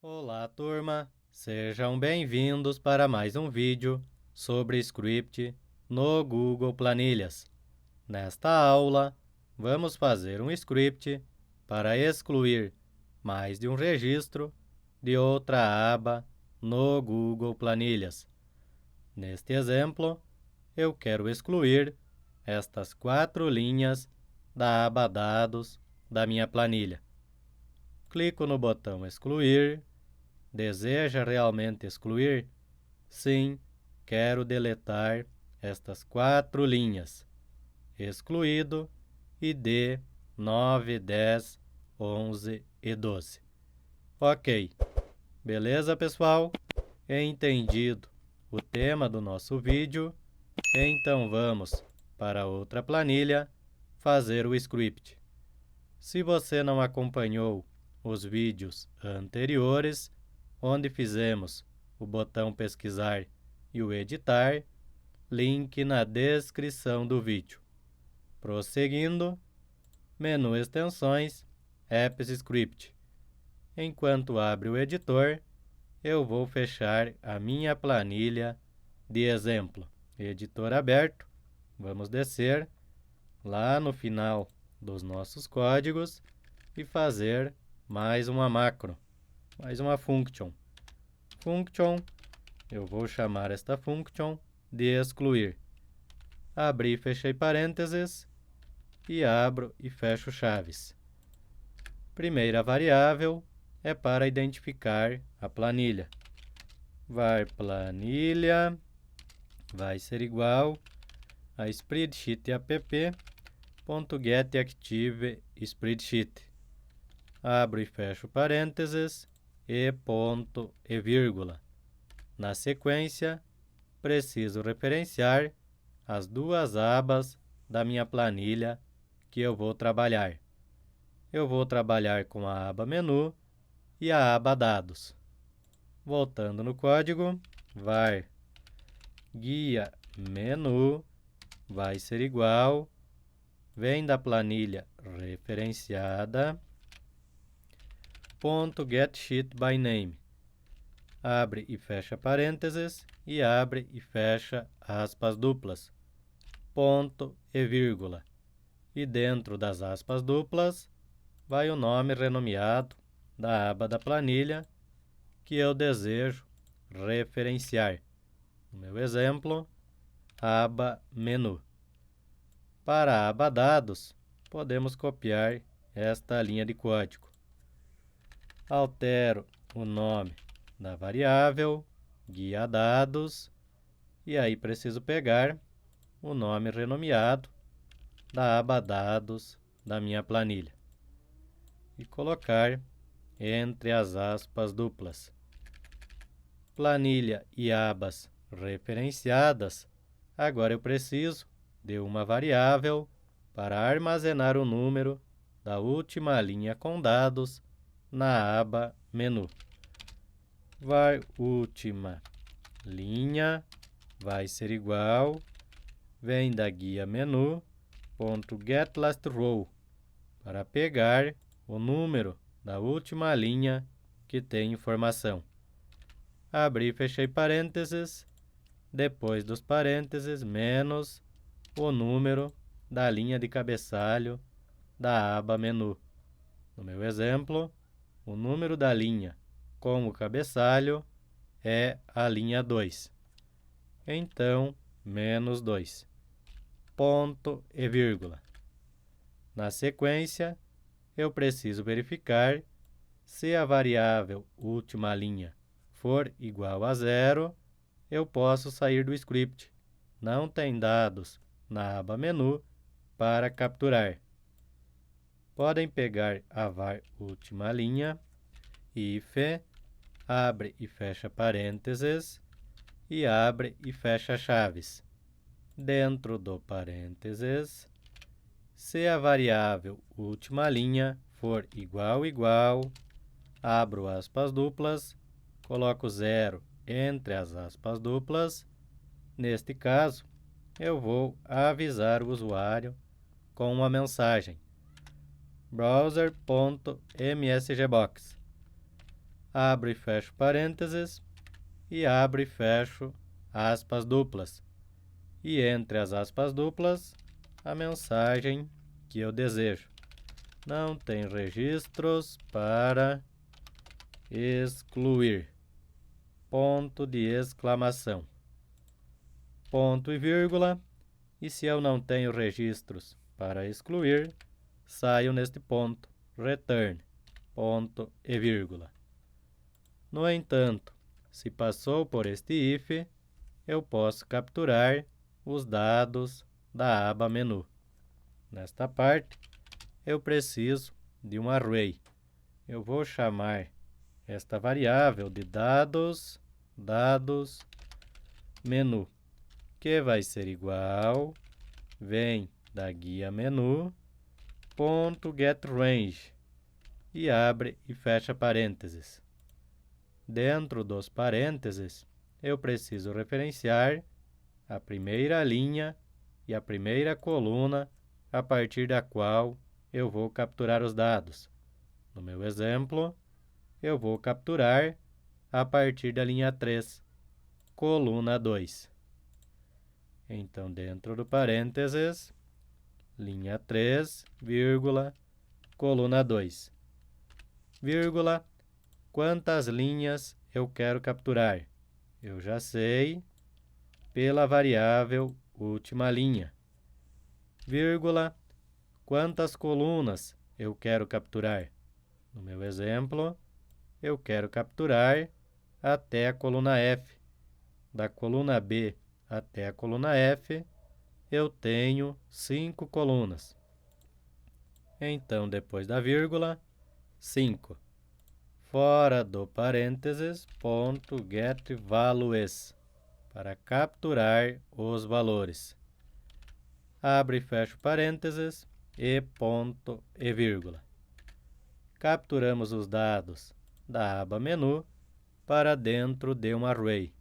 Olá, turma! Sejam bem-vindos para mais um vídeo sobre script no Google Planilhas. Nesta aula, vamos fazer um script para excluir mais de um registro de outra aba no Google Planilhas. Neste exemplo, eu quero excluir estas 4 linhas da aba Dados da minha planilha. Clico no botão Excluir. Deseja realmente excluir? Sim, quero deletar estas 4 linhas. Excluído ID 9, 10, 11 e 12. Ok. Beleza, pessoal? Entendido o tema do nosso vídeo, então vamos para outra planilha fazer o script. Se você não acompanhou os vídeos anteriores, onde fizemos o botão pesquisar e o editar, link na descrição do vídeo. Prosseguindo, menu extensões, Apps Script. Enquanto abre o editor, eu vou fechar a minha planilha de exemplo. Editor aberto, vamos descer lá no final dos nossos códigos e fazer mais uma macro, mais uma function. Function, eu vou chamar esta function de excluir. Abri e fechei parênteses e abro e fecho chaves. Primeira variável é para identificar a planilha. Var planilha vai ser igual a spreadsheet.getActiveSpreadsheet. Abro e fecho parênteses e ponto e vírgula. Na sequência, preciso referenciar as 2 abas da minha planilha que eu vou trabalhar. Eu vou trabalhar com a aba Menu e a aba Dados. Voltando no código, var guia menu vai ser igual, vem da planilha referenciada, .getSheetByName. Abre e fecha parênteses e abre e fecha aspas duplas, ponto e vírgula. E dentro das aspas duplas vai o nome renomeado da aba da planilha que eu desejo referenciar. No meu exemplo, aba Menu. Para a aba Dados, podemos copiar esta linha de código. Altero o nome da variável, guia dados, e aí preciso pegar o nome renomeado da aba Dados da minha planilha e colocar entre as aspas duplas. Planilha e abas referenciadas, agora eu preciso de uma variável para armazenar o número da última linha com dados na aba Menu. Var última linha vai ser igual, vem da guia menu, .getLastRow, para pegar o número da última linha que tem informação. Abri e fechei parênteses, depois dos parênteses, menos o número da linha de cabeçalho da aba Menu. No meu exemplo, o número da linha com o cabeçalho é a linha 2. Então, menos 2. Ponto e vírgula. Na sequência, eu preciso verificar se a variável última linha for igual a 0, eu posso sair do script. Não tem dados na aba Menu para capturar. Podem pegar a var última linha, if, abre e fecha parênteses e abre e fecha chaves. Dentro do parênteses, se a variável última linha for igual, abro aspas duplas, coloco 0 entre as aspas duplas. Neste caso, eu vou avisar o usuário com uma mensagem browser.msgbox. abro e fecho parênteses e abro e fecho aspas duplas. E entre as aspas duplas, a mensagem que eu desejo. Não tem registros para excluir. Ponto de exclamação. Ponto e vírgula. E se eu não tenho registros para excluir, saio neste ponto, return, ponto e vírgula. No entanto, se passou por este if, eu posso capturar os dados da aba menu. Nesta parte, eu preciso de um array. Eu vou chamar esta variável de dados menu, que vai ser igual, vem da guia menu, ponto getRange, e abre e fecha parênteses. Dentro dos parênteses, eu preciso referenciar a primeira linha e a primeira coluna a partir da qual eu vou capturar os dados. No meu exemplo, eu vou capturar a partir da linha 3, coluna 2. Então, dentro do parênteses, linha 3, vírgula, coluna 2, vírgula, quantas linhas eu quero capturar? Eu já sei, pela variável última linha, vírgula, quantas colunas eu quero capturar? No meu exemplo, eu quero capturar até a coluna F. Da coluna B até a coluna F, eu tenho 5 colunas. Então, depois da vírgula, 5. Fora do parênteses, ponto getValues, para capturar os valores. Abre e fecho parênteses e ponto e vírgula. Capturamos os dados da aba menu para dentro de um array.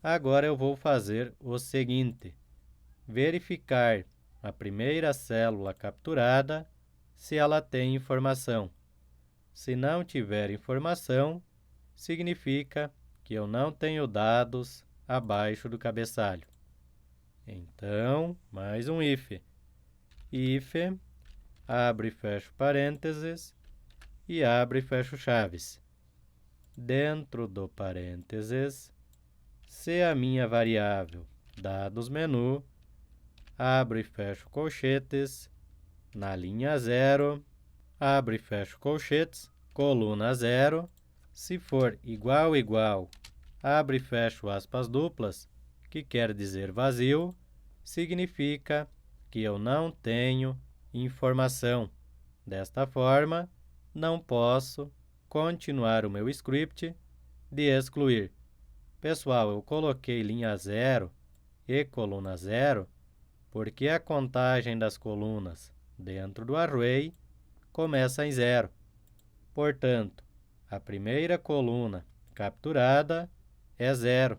Agora eu vou fazer o seguinte: verificar a primeira célula capturada se ela tem informação. Se não tiver informação, significa que eu não tenho dados abaixo do cabeçalho. Então, mais um if. If, abre e fecho parênteses e abre e fecho chaves. Dentro do parênteses, se a minha variável dados menu, abro e fecho colchetes, na linha 0, abro e fecho colchetes, coluna 0, se for igual, abro e fecho aspas duplas, que quer dizer vazio, significa que eu não tenho informação. Desta forma, não posso continuar o meu script de excluir. Pessoal, eu coloquei linha 0 e coluna 0 porque a contagem das colunas dentro do array começa em 0. Portanto, a primeira coluna capturada é 0,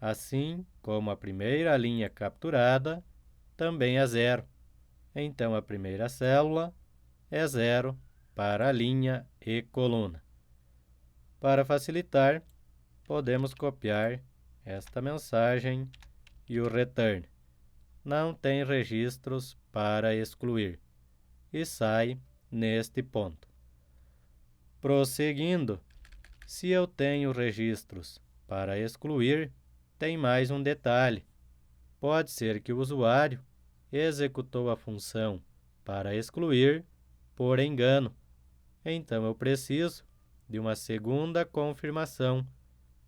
assim como a primeira linha capturada também é 0. Então, a primeira célula é 0 para a linha e coluna. Para facilitar, podemos copiar esta mensagem e o return. Não tem registros para excluir. E sai neste ponto. Prosseguindo, se eu tenho registros para excluir, tem mais um detalhe. Pode ser que o usuário executou a função para excluir por engano. Então, eu preciso de uma segunda confirmação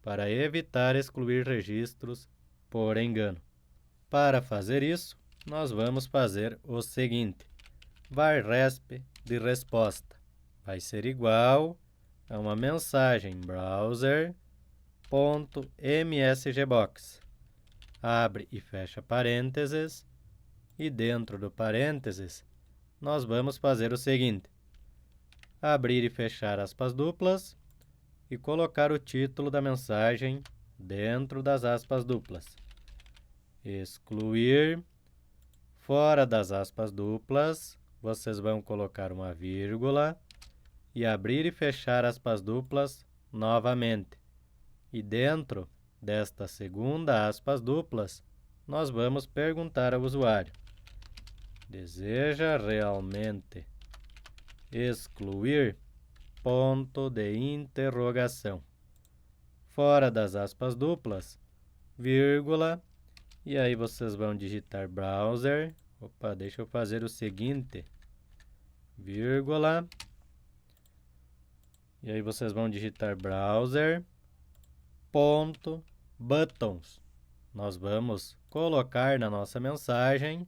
para evitar excluir registros por engano. Para fazer isso, nós vamos fazer o seguinte: var_resp de resposta vai ser igual a uma mensagem browser.msgbox. Abre e fecha parênteses, e dentro do parênteses, nós vamos fazer o seguinte: abrir e fechar aspas duplas e colocar o título da mensagem dentro das aspas duplas. Excluir, fora das aspas duplas, vocês vão colocar uma vírgula e abrir e fechar aspas duplas novamente. E dentro desta segunda aspas duplas, nós vamos perguntar ao usuário: deseja realmente excluir? Ponto de interrogação. Fora das aspas duplas, vírgula, e aí vocês vão digitar browser. Opa, deixa eu fazer o seguinte, vírgula, e aí vocês vão digitar browser, ponto, buttons. Nós vamos colocar na nossa mensagem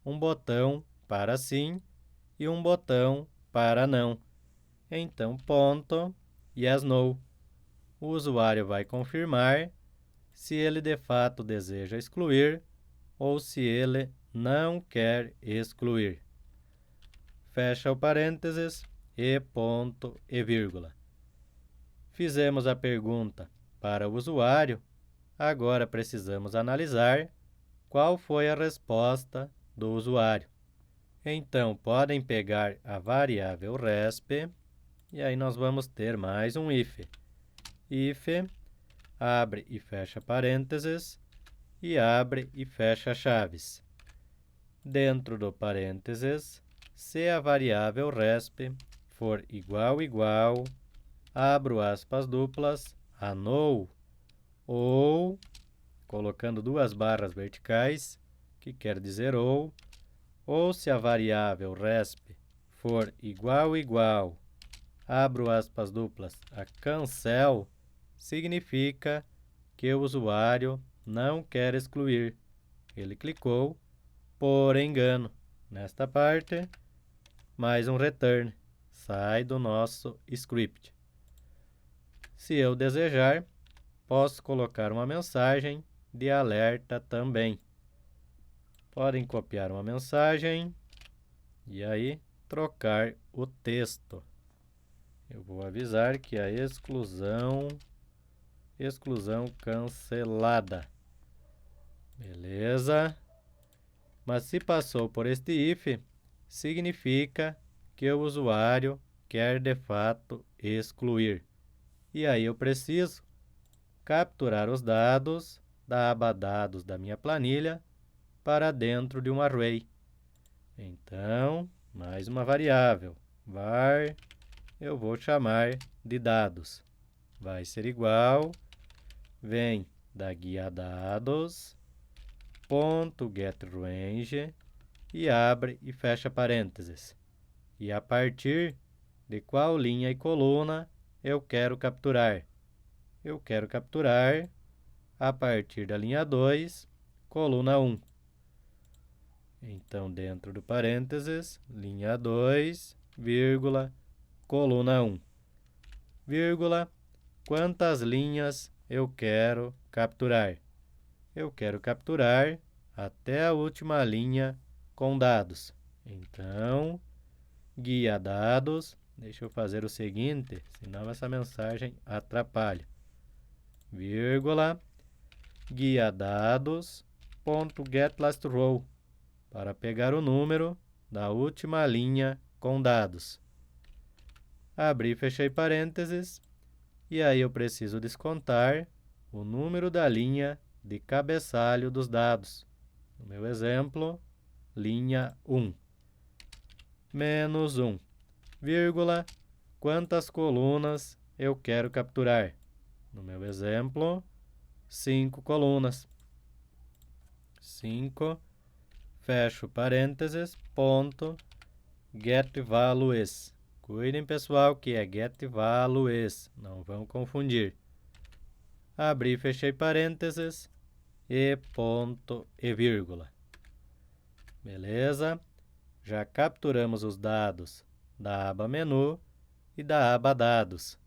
um botão para sim e um botão para não. Então, ponto, yes, no. O usuário vai confirmar se ele de fato deseja excluir ou se ele não quer excluir. Fecha o parênteses e ponto e vírgula. Fizemos a pergunta para o usuário, agora precisamos analisar qual foi a resposta do usuário. Então, podem pegar a variável resp, e aí nós vamos ter mais um if. If, abre e fecha parênteses, e abre e fecha chaves. Dentro do parênteses, se a variável resp for igual, abro aspas duplas, a no, ou, colocando duas barras verticais, que quer dizer ou se a variável resp for igual, abro aspas duplas, a cancel, significa que o usuário não quer excluir. Ele clicou por engano. Nesta parte, mais um return, sai do nosso script. Se eu desejar, posso colocar uma mensagem de alerta também. Podem copiar uma mensagem e aí trocar o texto. Eu vou avisar que a exclusão cancelada. Beleza? Mas se passou por este if, significa que o usuário quer de fato excluir. E aí eu preciso capturar os dados da aba dados da minha planilha para dentro de um array. Então, mais uma variável, var, eu vou chamar de dados. Vai ser igual, vem da guia dados, ponto getRange, e abre e fecha parênteses. E a partir de qual linha e coluna eu quero capturar? Eu quero capturar a partir da linha 2, coluna 1. Então, dentro do parênteses, linha 2, vírgula, coluna 1. Vírgula, quantas linhas eu quero capturar? Eu quero capturar até a última linha com dados. Então, guia dados, deixa eu fazer o seguinte, senão essa mensagem atrapalha. Vírgula, guia dados, ponto getLastRow, para pegar o número da última linha com dados. Abri e fechei parênteses, e aí eu preciso descontar o número da linha de cabeçalho dos dados. No meu exemplo, linha 1. Menos 1, vírgula, quantas colunas eu quero capturar? No meu exemplo, 5 colunas. 5, fecho parênteses, ponto, getValues. Cuidem, pessoal, que é getValues, não vão confundir. Abri e fechei parênteses, e ponto e vírgula. Beleza? Já capturamos os dados da aba menu e da aba dados.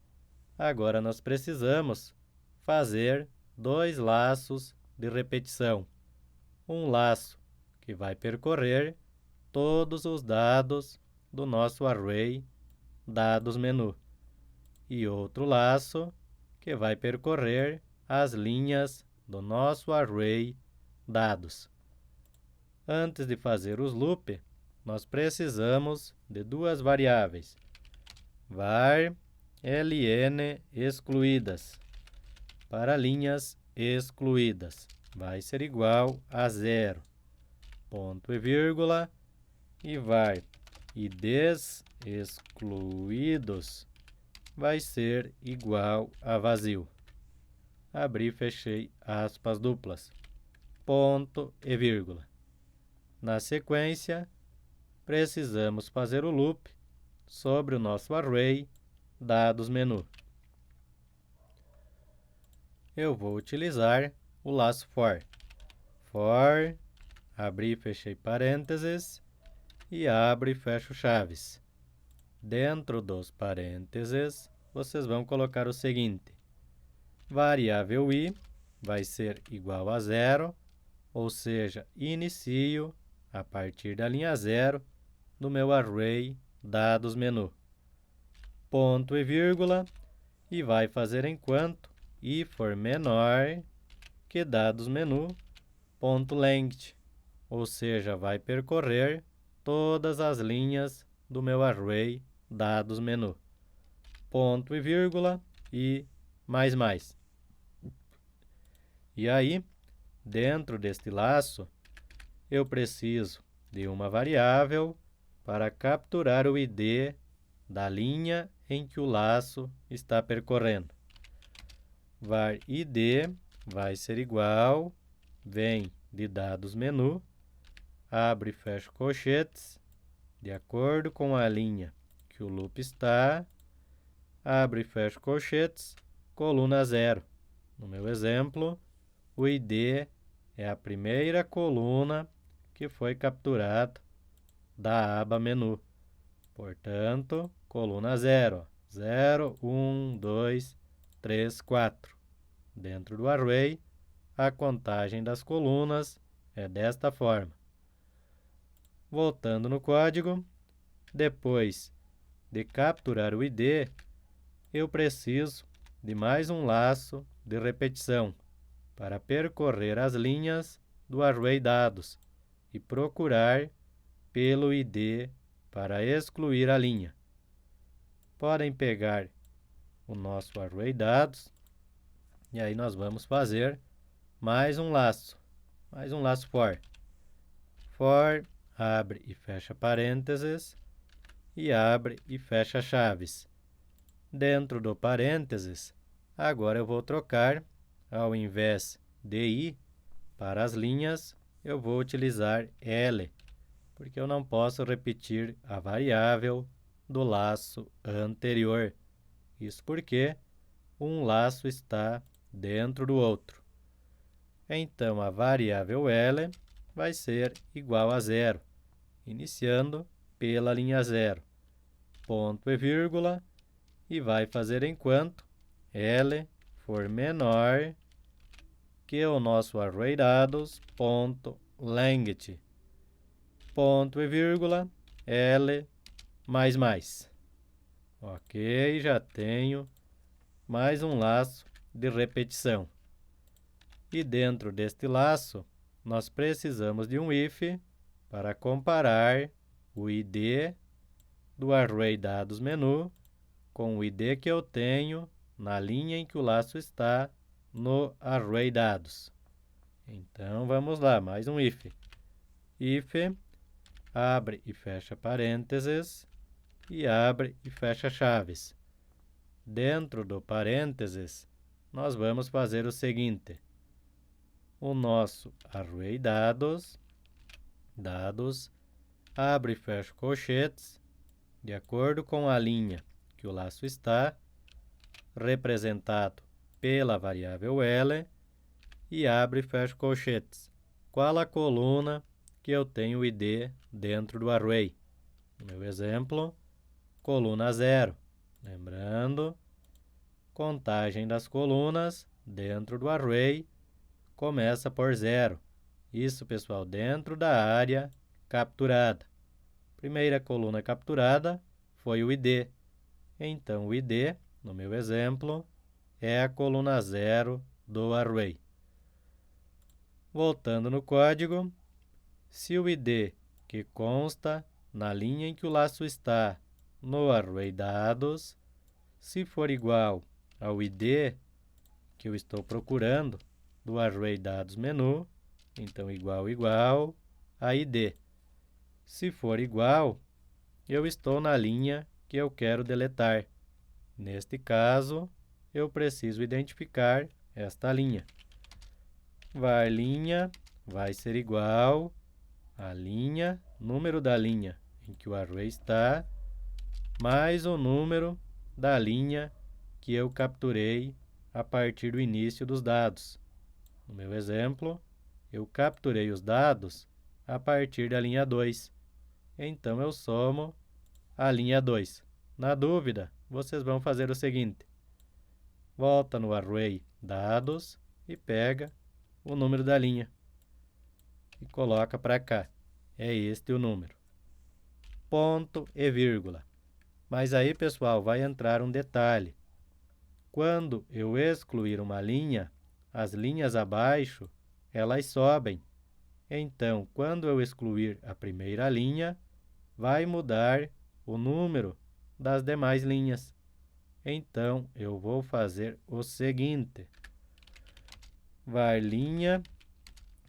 Agora nós precisamos fazer dois laços de repetição. Um laço que vai percorrer todos os dados do nosso array dados menu e outro laço que vai percorrer as linhas do nosso array dados. Antes de fazer os loop, nós precisamos de duas variáveis, var ln excluídas. Para linhas excluídas, vai ser igual a 0, ponto e vírgula, e var IDs excluídos vai ser igual a vazio. Abri e fechei aspas duplas, ponto e vírgula. Na sequência, precisamos fazer o loop sobre o nosso array dados menu. Eu vou utilizar o laço for. For, abri e fechei parênteses, e abro e fecho chaves. Dentro dos parênteses, vocês vão colocar o seguinte: variável i vai ser igual a 0, ou seja, inicio a partir da linha 0 do meu array dados menu. Ponto e vírgula, e vai fazer enquanto i for menor que dados menu ponto length, ou seja, vai percorrer todas as linhas do meu array dados menu. Ponto e vírgula e mais. E aí, dentro deste laço, eu preciso de uma variável para capturar o ID da linha em que o laço está percorrendo. Var ID vai ser igual, vem de dados menu, abre e fecha colchetes, de acordo com a linha que o loop está, abre e fecha colchetes, coluna 0. No meu exemplo, o ID é a primeira coluna que foi capturada da aba menu. Portanto, coluna 0, 0, 1, 2, 3, 4. Dentro do array, a contagem das colunas é desta forma. Voltando no código, depois de capturar o ID, eu preciso de mais um laço de repetição para percorrer as linhas do array dados e procurar pelo ID para excluir a linha. Podem pegar o nosso array dados e aí nós vamos fazer mais um laço for. For, abre e fecha parênteses e abre e fecha chaves. Dentro do parênteses, agora eu vou trocar, ao invés de i, para as linhas, eu vou utilizar L, porque eu não posso repetir a variável do laço anterior. Isso porque um laço está dentro do outro. Então, a variável L vai ser igual a 0, iniciando pela linha 0, ponto e vírgula, e vai fazer enquanto L for menor que o nosso array dados ponto length, ponto e vírgula, L mais. Ok, já tenho mais um laço de repetição. E dentro deste laço, nós precisamos de um if para comparar o ID do array dados menu com o ID que eu tenho na linha em que o laço está no array dados. Então, vamos lá, mais um if. If, abre e fecha parênteses, e abre e fecha chaves. Dentro do parênteses, nós vamos fazer o seguinte: o nosso array dados, abre e fecha colchetes, de acordo com a linha que o laço está, representado pela variável L, e abre e fecha colchetes. Qual a coluna que eu tenho o ID dentro do array? No meu exemplo, coluna 0. Lembrando, contagem das colunas dentro do array começa por 0. Isso, pessoal, dentro da área capturada. Primeira coluna capturada foi o ID. Então, o ID, no meu exemplo, é a coluna 0 do array. Voltando no código, se o ID que consta na linha em que o laço está no array dados, Se for igual ao ID que eu estou procurando do array dados menu, então igual a ID. Se for igual, eu estou na linha que eu quero deletar. Neste caso, eu preciso identificar esta linha. Var linha vai ser igual a linha, número da linha em que o array está, mais o número da linha que eu capturei a partir do início dos dados. No meu exemplo, eu capturei os dados a partir da linha 2. Então, eu somo a linha 2. Na dúvida, vocês vão fazer o seguinte. Volta no array dados e pega o número da linha e coloca para cá. É este o número. Ponto e vírgula. Mas aí, pessoal, vai entrar um detalhe. Quando eu excluir uma linha, as linhas abaixo, elas sobem. Então, quando eu excluir a primeira linha, vai mudar o número das demais linhas. Então, eu vou fazer o seguinte. Var linha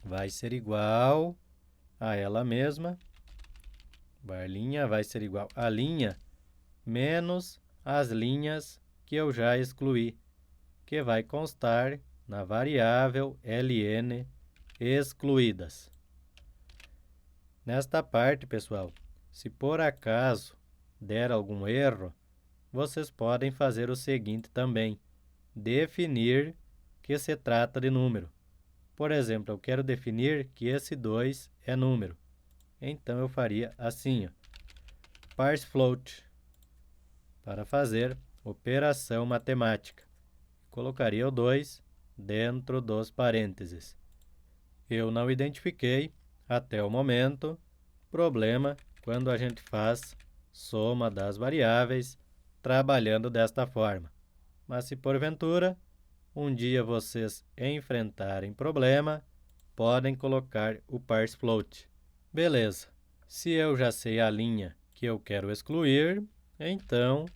vai ser igual a ela mesma. Var linha vai ser igual a linha menos as linhas que eu já excluí, que vai constar na variável ln excluídas. Nesta parte, pessoal, se por acaso der algum erro, vocês podem fazer o seguinte também. Definir que se trata de número. Por exemplo, eu quero definir que esse 2 é número. Então, eu faria assim, parsefloat, para fazer operação matemática. Colocaria o 2 dentro dos parênteses. Eu não identifiquei, até o momento, problema quando a gente faz soma das variáveis trabalhando desta forma. Mas se porventura um dia vocês enfrentarem problema, podem colocar o parsefloat. Beleza. Se eu já sei a linha que eu quero excluir, então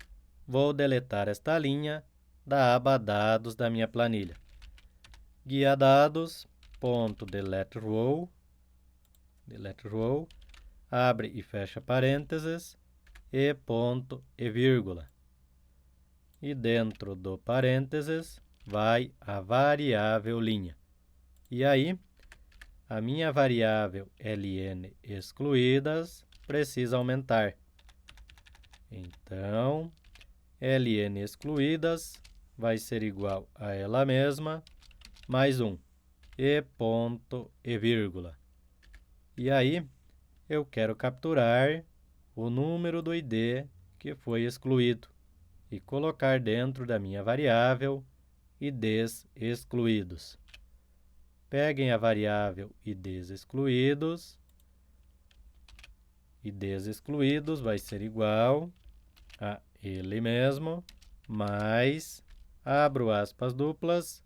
vou deletar esta linha da aba dados da minha planilha. Guia dados, ponto delete row, abre e fecha parênteses, e ponto e vírgula. E dentro do parênteses vai a variável linha. E aí, a minha variável ln excluídas precisa aumentar. Então, ln excluídas vai ser igual a ela mesma, mais 1, e ponto e vírgula. E aí, eu quero capturar o número do ID que foi excluído e colocar dentro da minha variável IDs excluídos. Peguem a variável IDs excluídos. IDs excluídos vai ser igual a ele mesmo, mais, abro aspas duplas,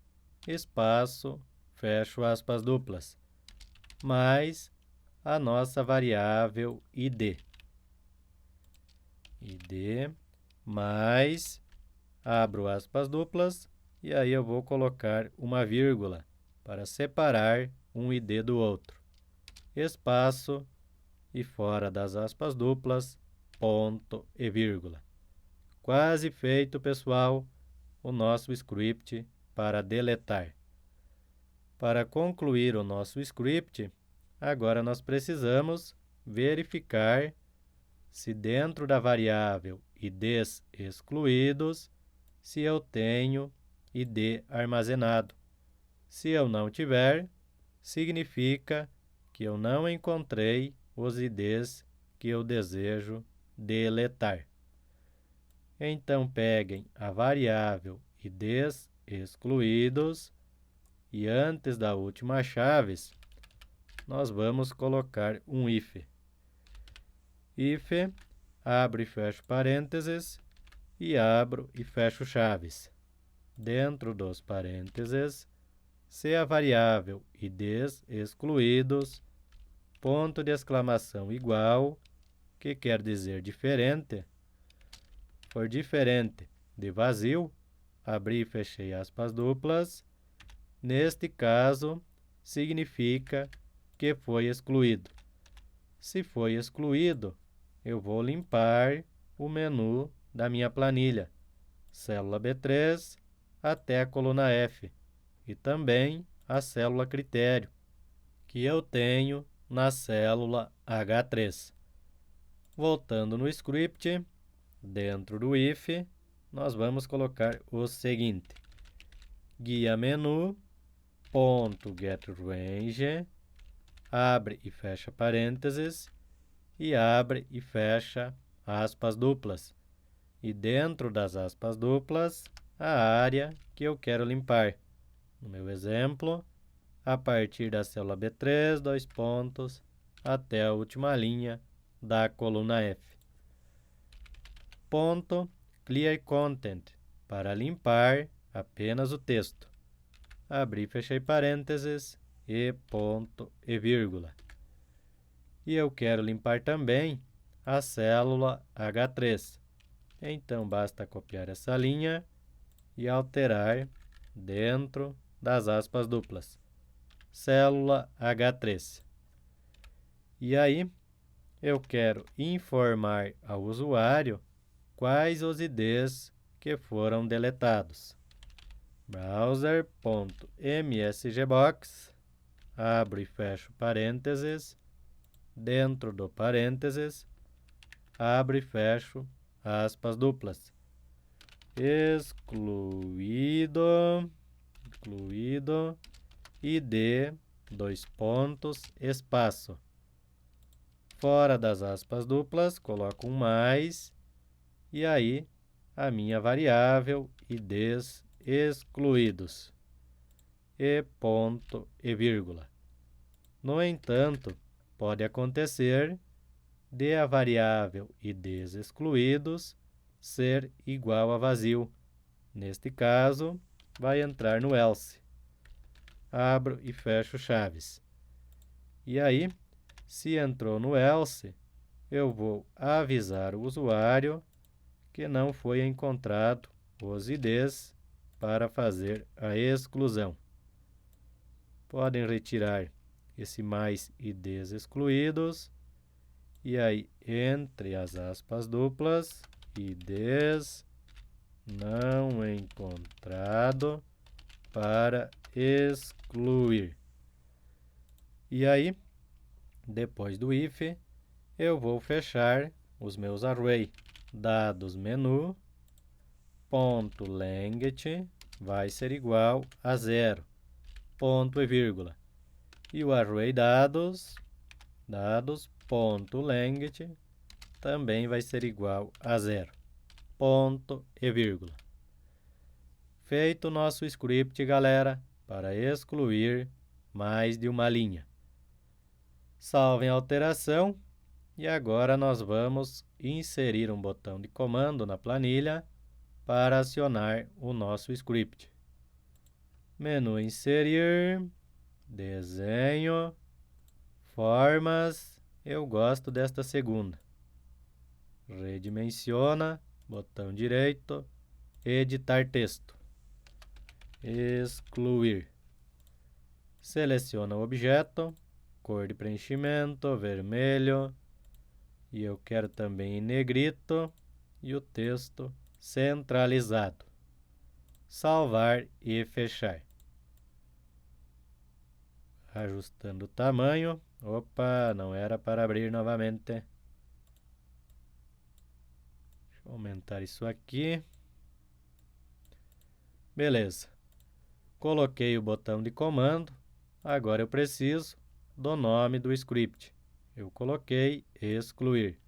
espaço, fecho aspas duplas, mais a nossa variável ID. ID mais, abro aspas duplas, e aí eu vou colocar uma vírgula para separar um ID do outro. Espaço e fora das aspas duplas, ponto e vírgula. Quase feito, pessoal, o nosso script para deletar. Para concluir o nosso script, agora nós precisamos verificar se dentro da variável IDs excluídos, se eu tenho ID armazenado. Se eu não tiver, significa que eu não encontrei os IDs que eu desejo deletar. Então, peguem a variável IDs excluídos e antes da última chaves, nós vamos colocar um if. If, abro e fecho parênteses e abro e fecho chaves. Dentro dos parênteses, se a variável IDs excluídos, ponto de exclamação igual, que quer dizer diferente, for diferente de vazio, abri e fechei aspas duplas, neste caso, significa que foi excluído. Se foi excluído, eu vou limpar o menu da minha planilha, célula B3 até a coluna F, e também a célula critério, que eu tenho na célula H3. Voltando no script, dentro do if, nós vamos colocar o seguinte: guia menu, ponto getRange, abre e fecha parênteses, e abre e fecha aspas duplas. E dentro das aspas duplas, a área que eu quero limpar. No meu exemplo, a partir da célula B3, 2 pontos, até a última linha da coluna F. Ponto Clear Content, para limpar apenas o texto. Abri e fechei parênteses, e ponto e vírgula. E eu quero limpar também a célula H3. Então, basta copiar essa linha e alterar dentro das aspas duplas. Célula H3. E aí, eu quero informar ao usuário quais os IDs que foram deletados. Browser.msgbox, abro e fecho parênteses, dentro do parênteses, abro e fecho aspas duplas. Excluído ID, 2 pontos, espaço. Fora das aspas duplas, coloco um mais, e aí a minha variável IDs excluídos. E ponto e vírgula. No entanto, pode acontecer de a variável IDs excluídos ser igual a vazio. Neste caso, vai entrar no else. Abro e fecho chaves. E aí, se entrou no else, eu vou avisar o usuário que não foi encontrado os IDs para fazer a exclusão. Podem retirar esse mais IDs excluídos, e aí, entre as aspas duplas, IDs não encontrado para excluir. E aí, depois do if, eu vou fechar os meus array. Dados menu, ponto length vai ser igual a 0, ponto e vírgula. E o array dados ponto length também vai ser igual a 0, ponto e vírgula. Feito o nosso script, galera, para excluir mais de uma linha. Salvem a alteração e agora nós vamos inserir um botão de comando na planilha para acionar o nosso script. Menu inserir, desenho, formas, eu gosto desta segunda. Redimensiona, botão direito, editar texto. Excluir. Seleciona o objeto, cor de preenchimento, vermelho, e eu quero também em negrito e o texto centralizado. Salvar e fechar. Ajustando o tamanho. Opa, não era para abrir novamente. Deixa eu aumentar isso aqui. Beleza. Coloquei o botão de comando. Agora eu preciso do nome do script. Eu coloquei excluir.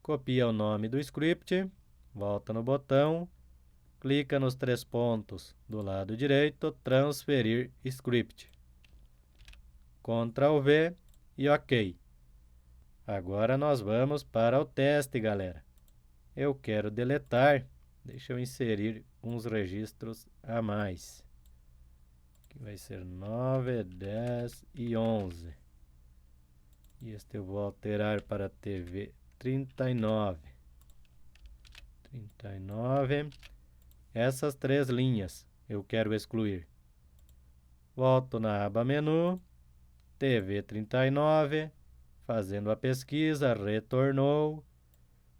Copia o nome do script, volta no botão, clica nos 3 pontos do lado direito, transferir script. Ctrl V e OK. Agora nós vamos para o teste, galera. Eu quero deletar, deixa eu inserir uns registros a mais. Que vai ser 9, 10 e 11. E este eu vou alterar para TV 39, 39. Essas 3 linhas eu quero excluir. Volto na aba Menu, TV 39, fazendo a pesquisa, retornou,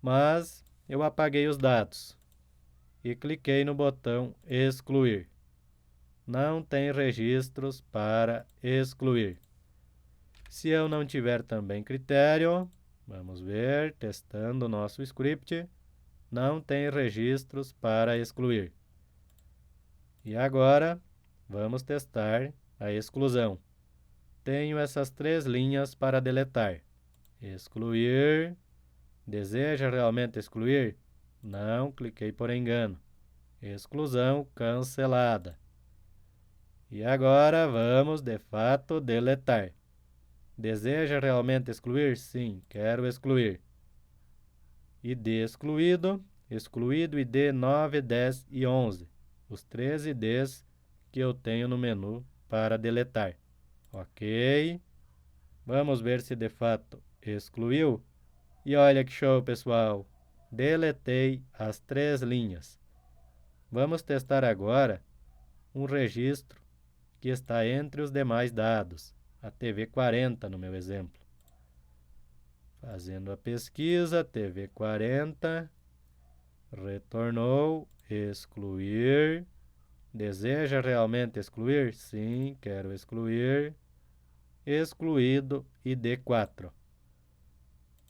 mas eu apaguei os dados e cliquei no botão Excluir. Não tem registros para excluir. Se eu não tiver também critério, vamos ver, testando o nosso script, não tem registros para excluir. E agora, vamos testar a exclusão. Tenho essas 3 linhas para deletar. Excluir. Deseja realmente excluir? Não, cliquei por engano. Exclusão cancelada. E agora vamos, de fato, deletar. Deseja realmente excluir? Sim, quero excluir. ID excluído, excluído ID 9, 10 e 11. Os 3 IDs que eu tenho no menu para deletar. Ok. Vamos ver se de fato excluiu. E olha que show, pessoal. Deletei as 3 linhas. Vamos testar agora um registro que está entre os demais dados. A TV 40 no meu exemplo. Fazendo a pesquisa, TV 40, retornou, excluir. Deseja realmente excluir? Sim, quero excluir. Excluído ID 4.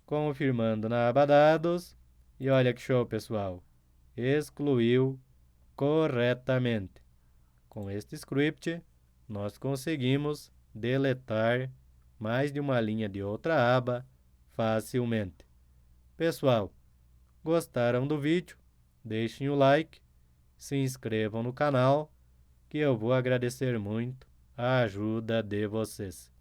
Confirmando na aba Dados. E olha que show, pessoal. Excluiu corretamente. Com este script, nós conseguimos deletar mais de uma linha de outra aba facilmente. Pessoal, gostaram do vídeo? Deixem o like, se inscrevam no canal, que eu vou agradecer muito a ajuda de vocês.